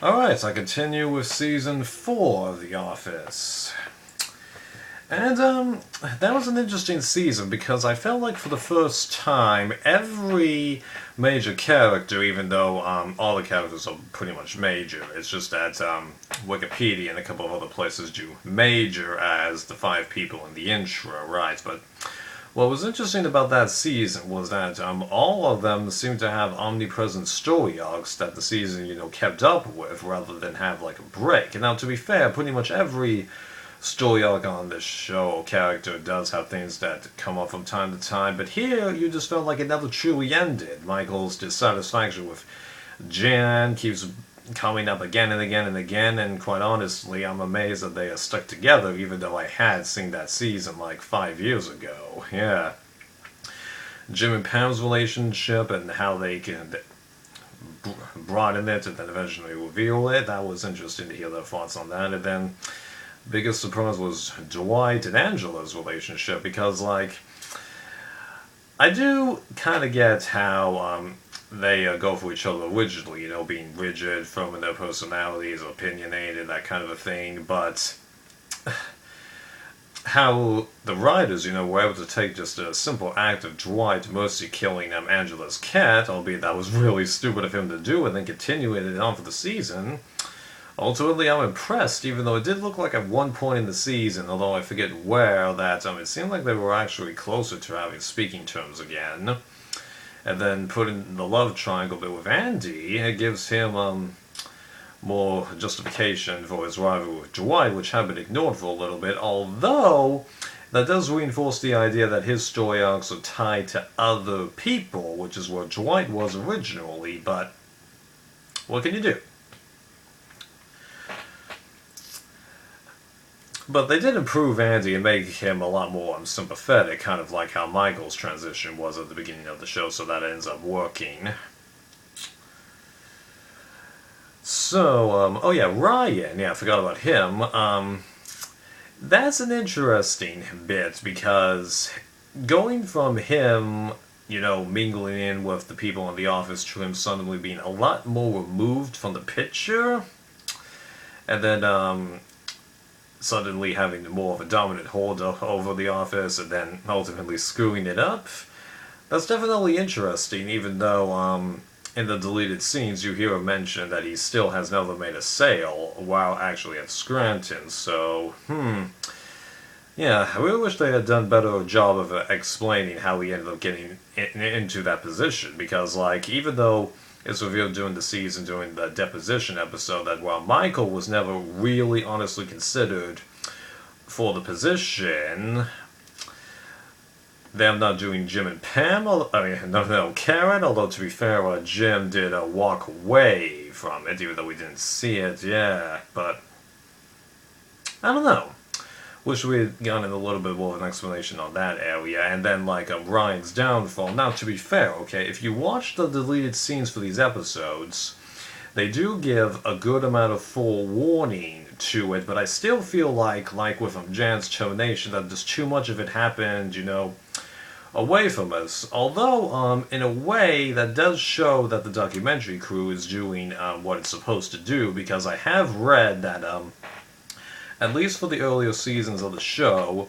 Alright, so I continue with Season 4 of The Office. And, that was an interesting season because I felt like for the first time, every major character, even though all the characters are pretty much major, it's just that Wikipedia and a couple of other places do major as the 5 people in the intro, right? But what was interesting about that season was that all of them seemed to have omnipresent story arcs that the season, kept up with rather than have like a break. And now, to be fair, pretty much every story arc on this show or character does have things that come up from time to time, but here you just felt like it never truly ended. Michael's dissatisfaction with Jan keeps coming up again and again and again, and quite honestly, I'm amazed that they are stuck together, even though I had seen that season like 5 years ago. Yeah. Jim and Pam's relationship and how they can broaden it and then eventually reveal it, that was interesting to hear their thoughts on that. And then biggest surprise was Dwight and Angela's relationship, because like I do kind of get how they go for each other rigidly, being rigid, throwing their personalities, opinionated, that kind of a thing, but how the writers, were able to take just a simple act of Dwight mercy killing Angela's cat, albeit that was really stupid of him to do, and then continuing it on for the season. Ultimately, I'm impressed, even though it did look like at one point in the season, although I forget where, that it seemed like they were actually closer to having speaking terms again. And then putting the love triangle bit with Andy, it gives him more justification for his rivalry with Dwight, which had been ignored for a little bit, although that does reinforce the idea that his story arcs are tied to other people, which is where Dwight was originally, but what can you do? But they did improve Andy and make him a lot more sympathetic, kind of like how Michael's transition was at the beginning of the show, so that ends up working. So, oh yeah, Ryan, I forgot about him. That's an interesting bit, because going from him, mingling in with the people in the office to him suddenly being a lot more removed from the picture, and then, suddenly having more of a dominant hold over the office and then ultimately screwing it up. That's definitely interesting, even though in the deleted scenes you hear him mention that he still has never made a sale while actually at Scranton, so, yeah, I really wish they had done a better job of explaining how he ended up getting into that position, because, like, even though it's revealed during the season, during the deposition episode, that while Michael was never really honestly considered for the position, them not doing Jim and Pam, Karen, although to be fair, Jim did walk away from it, even though we didn't see it, yeah, but I don't know. Wish we had gotten a little bit more of an explanation on that area, and then, like, Ryan's downfall. Now, to be fair, okay, if you watch the deleted scenes for these episodes, they do give a good amount of forewarning to it, but I still feel like with Jan's termination, that just too much of it happened, away from us. Although, in a way, that does show that the documentary crew is doing what it's supposed to do, because I have read that, at least for the earlier seasons of the show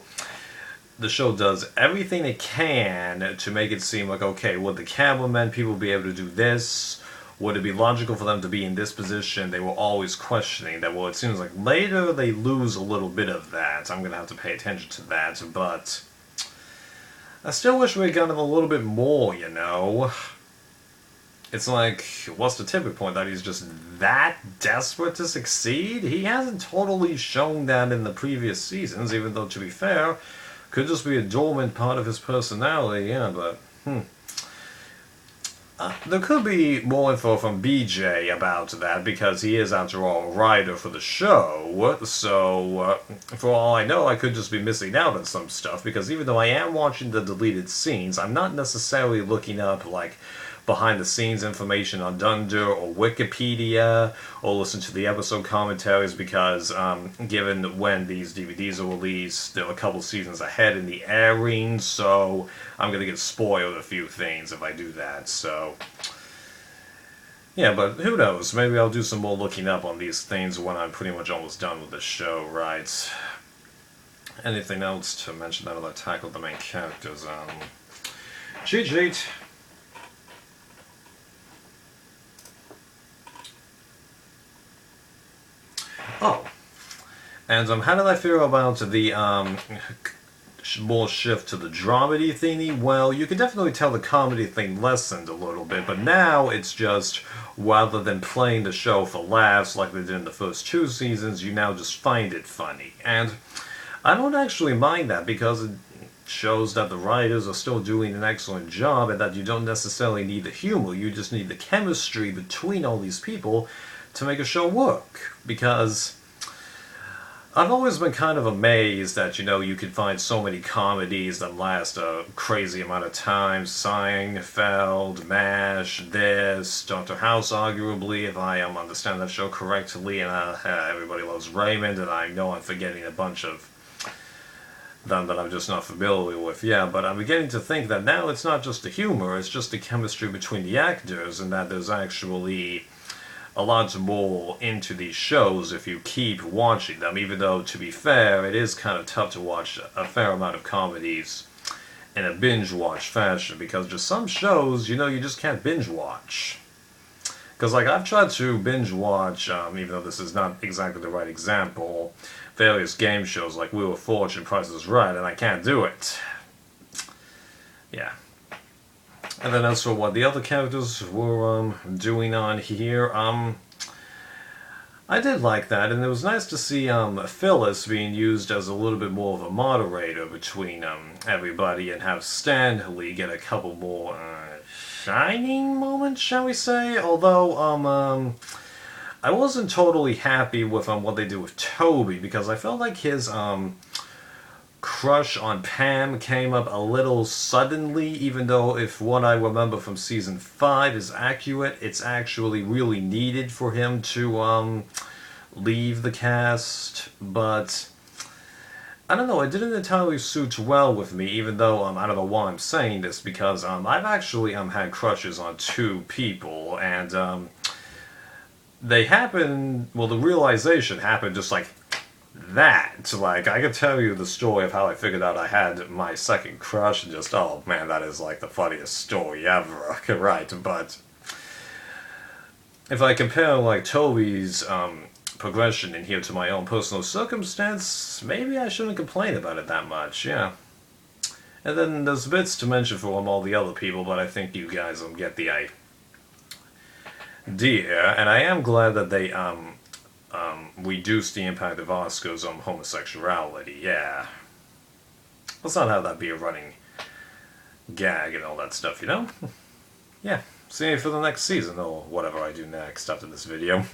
does everything it can to make it seem like, okay, would the cameramen people be able to do this? Would it be logical for them to be in this position? They were always questioning that. Well, it seems like later they lose a little bit of that. I'm going to have to pay attention to that, but I still wish we had gotten a little bit more, It's like, what's the tipping point? That he's just that desperate to succeed? He hasn't totally shown that in the previous seasons, even though, to be fair, could just be a dormant part of his personality, yeah, but, there could be more info from BJ about that, because he is, after all, a writer for the show, so, for all I know, I could just be missing out on some stuff, because even though I am watching the deleted scenes, I'm not necessarily looking up, like, behind-the-scenes information on Dunder or Wikipedia, or listen to the episode commentaries, because given when these DVDs are released, they're a couple seasons ahead in the airing, so I'm going to get spoiled a few things if I do that, so Yeah, but who knows? Maybe I'll do some more looking up on these things when I'm pretty much almost done with the show, right? Anything else to mention that will tackle the main characters? Cheat sheet. Oh, and how did I feel about the more shift to the dramedy thingy? Well, you can definitely tell the comedy thing lessened a little bit, but now it's just, rather than playing the show for laughs like they did in the first two seasons, you now just find it funny. And I don't actually mind that, because it shows that the writers are still doing an excellent job, and that you don't necessarily need the humor, you just need the chemistry between all these people to make a show work. Because I've always been kind of amazed that, you could find so many comedies that last a crazy amount of time. Seinfeld, MASH, this, Dr. House, arguably, if I understand that show correctly, and Everybody Loves Raymond, and I know I'm forgetting a bunch of them that I'm just not familiar with. Yeah, but I'm beginning to think that now it's not just the humor, it's just the chemistry between the actors, and that there's actually a lot more into these shows if you keep watching them, even though, to be fair, it is kind of tough to watch a fair amount of comedies in a binge-watch fashion, because just some shows, you just can't binge-watch. Because, I've tried to binge-watch, even though this is not exactly the right example, various game shows like Wheel of Fortune, Price is Right, and I can't do it. Yeah. And then as for what the other characters were doing on here, I did like that, and it was nice to see Phyllis being used as a little bit more of a moderator between everybody, and have Stanley get a couple more shining moments, shall we say? Although I wasn't totally happy with what they did with Toby, because I felt like his crush on Pam came up a little suddenly, even though if what I remember from season 5 is accurate, it's actually really needed for him to leave the cast. But I don't know, it didn't entirely suit well with me, even though I don't know why I'm saying this, because I've actually had crushes on two people, and they happened, well, the realization happened just like that. I could tell you the story of how I figured out I had my second crush, and just, oh man, that is the funniest story ever. Right, but if I compare Toby's progression in here to my own personal circumstance, maybe I shouldn't complain about it that much, yeah. And then there's bits to mention for all the other people, but I think you guys get the idea, and I am glad that they reduce the impact of Oscar's homosexuality, yeah. Let's not have that be a running gag and all that stuff, Yeah. See you for the next season, or whatever I do next after this video.